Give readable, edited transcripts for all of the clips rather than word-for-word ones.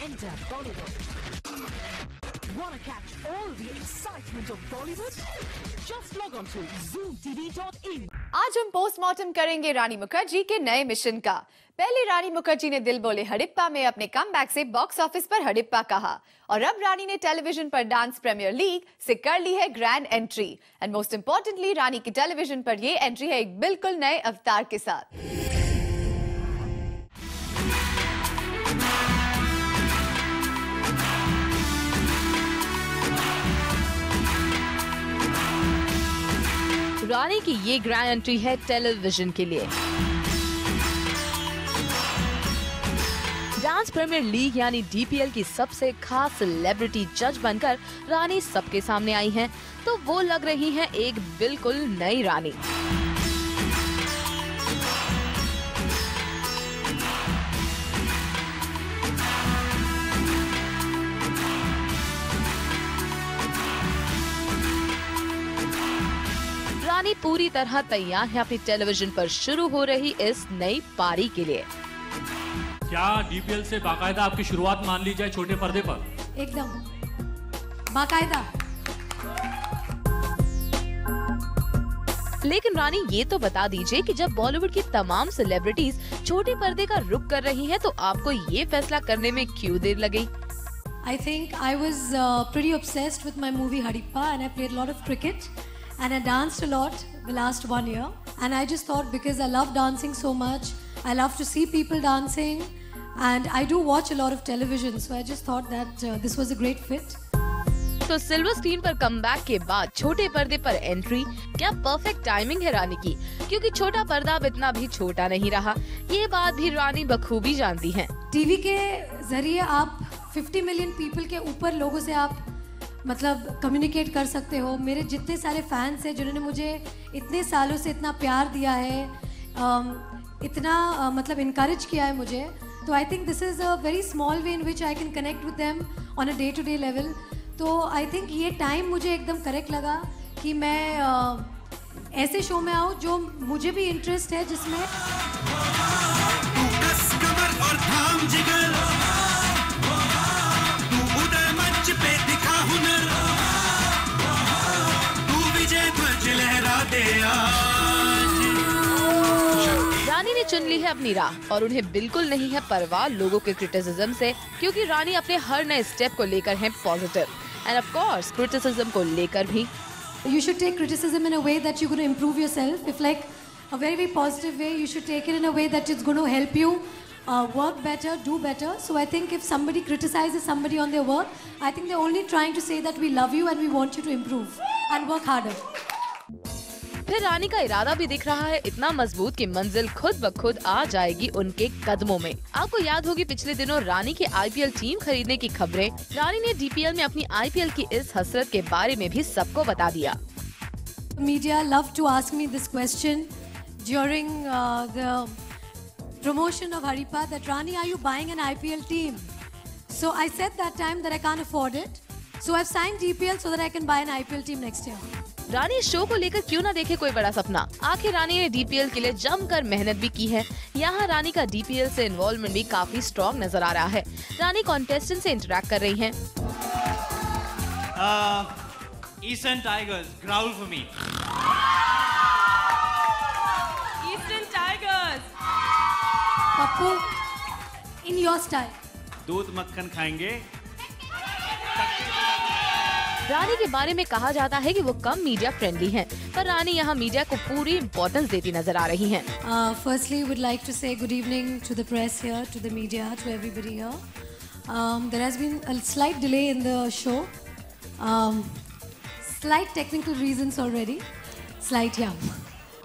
Enter Bollywood. Wanna catch all the excitement of Bollywood? Just log on to zoomtv.in. आज हम postmortem करेंगे रानी मुखर्जी के नए मिशन का। पहले रानी मुखर्जी ने दिल बोले हडिप्पा में अपने कमबैक से बॉक्स ऑफिस पर हडिप्पा कहा और अब रानी ने टेलीविजन पर डांस प्रीमियर लीग से कर ली है grand entry. And most importantly Rani की टेलीविजन पर ये एंट्री है एक बिल्कुल नए अवतार के साथ। रानी की ये ग्रैंड एंट्री है टेलीविजन के लिए। डांस प्रीमियर लीग यानी डीपीएल की सबसे खास सेलिब्रिटी जज बनकर रानी सबके सामने आई हैं, तो वो लग रही हैं एक बिल्कुल नई रानी। रानी पूरी तरह तैयार है अपनी टेलीविजन पर शुरू हो रही इस नई पारी के लिए। क्या डीपीएल से बाकायदा आपकी शुरुआत मान ली जाए छोटे पर्दे पर? एकदम बाकायदा। लेकिन रानी ये तो बता दीजिए कि जब बॉलीवुड की तमाम सेलिब्रिटीज छोटे पर्दे का रुख कर रही हैं, तो आपको ये फैसला करने में क्यों देर लगी? I think I was pretty obsessed with my movie Hadippa and I played a lot of cricket. And I danced a lot the last 1 year. And I just thought because I love dancing so much, I love to see people dancing. And I do watch a lot of television. So I just thought that this was a great fit. तो silver screen पर comeback के बाद छोटे पर्दे पर entry क्या perfect timing है रानी की, क्योंकि छोटा पर्दा अब इतना भी छोटा नहीं रहा। ये बात भी रानी बखूबी जानती हैं। टीवी के जरिए आप 50 मिलियन पीपल के ऊपर लोगों से आप मतलब कम्युनिकेट कर सकते हो। मेरे जितने सारे फैंस हैं जिन्होंने मुझे इतने सालों से इतना प्यार दिया है, इतना मतलब इनकरेज किया है मुझे, तो I think this is a very small way in which I can connect with them on a day to day level. तो आई थिंक ये टाइम मुझे एकदम करेक्ट लगा कि मैं ऐसे शो में आऊँ जो मुझे भी इंटरेस्ट है, जिसमें रानी ने चुन ली है अपनी राह और उन्हें बिल्कुल नहीं है परवाह लोगों के क्रिटिसिज्म से, क्योंकि रानी अपने हर नए स्टेप को लेकर है positive end of course criticism को लेकर भी। You should take criticism in a way that you're going to improve yourself. If like a very, very positive way, you should take it in a way that it's going to help you work better, do better. So I think if somebody criticizes somebody on their work, I think they're only trying to say that we love you and we want you to improve and work harder. फिर रानी का इरादा भी दिख रहा है इतना मजबूत कि मंजिल खुद ब खुद आ जाएगी उनके कदमों में। आपको याद होगी पिछले दिनों रानी की आईपीएल टीम खरीदने की खबरें। रानी ने डीपीएल में अपनी आईपीएल की इस हसरत के बारे में भी सबको बता दिया। Media love to ask me this question during the promotion of Hadippa that Rani, are you buying an IPL team? So I said that time that I can't afford it. So I've signed DPL so that I can buy an IPL team next year. रानी इस show को लेकर क्यों ना देखे कोई बड़ा सपना। आखिर रानी ने डीपीएल के लिए जमकर मेहनत भी की है। यहाँ रानी का डीपीएल से इन्वॉल्वमेंट भी काफी स्ट्रॉन्ग नजर आ रहा है। रानी कॉन्टेस्टेंट से इंटरेक्ट कर रही हैं। Eastern Tigers, growl for me. Eastern Tigers. Pappu, in your style. दूध मक्खन खाएंगे। रानी के बारे में कहा जाता है कि वो कम मीडिया फ्रेंडली हैं, पर रानी यहाँ मीडिया को पूरी इम्पोर्टेंस देती नजर आ रही हैं। Firstly, would like to say good evening to the press here, to the media, to everybody here. There has been a slight delay in the show. Slight technical reasons already. Slight, yeah.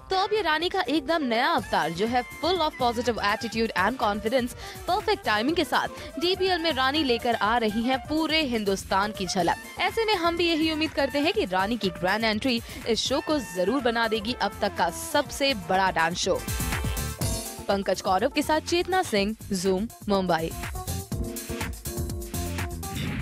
तो अब ये रानी का एकदम नया अवतार जो है full of positive attitude and confidence, perfect timing के साथ डीपीएल में रानी लेकर आ रही हैं पूरे हिंदुस्तान की झलक। ऐसे में हम भी यही उम्मीद करते हैं कि रानी की ग्रैंड एंट्री इस शो को जरूर बना देगी अब तक का सबसे बड़ा डांस शो। पंकज कौरव के साथ चेतना सिंह, ज़ूम, मुंबई।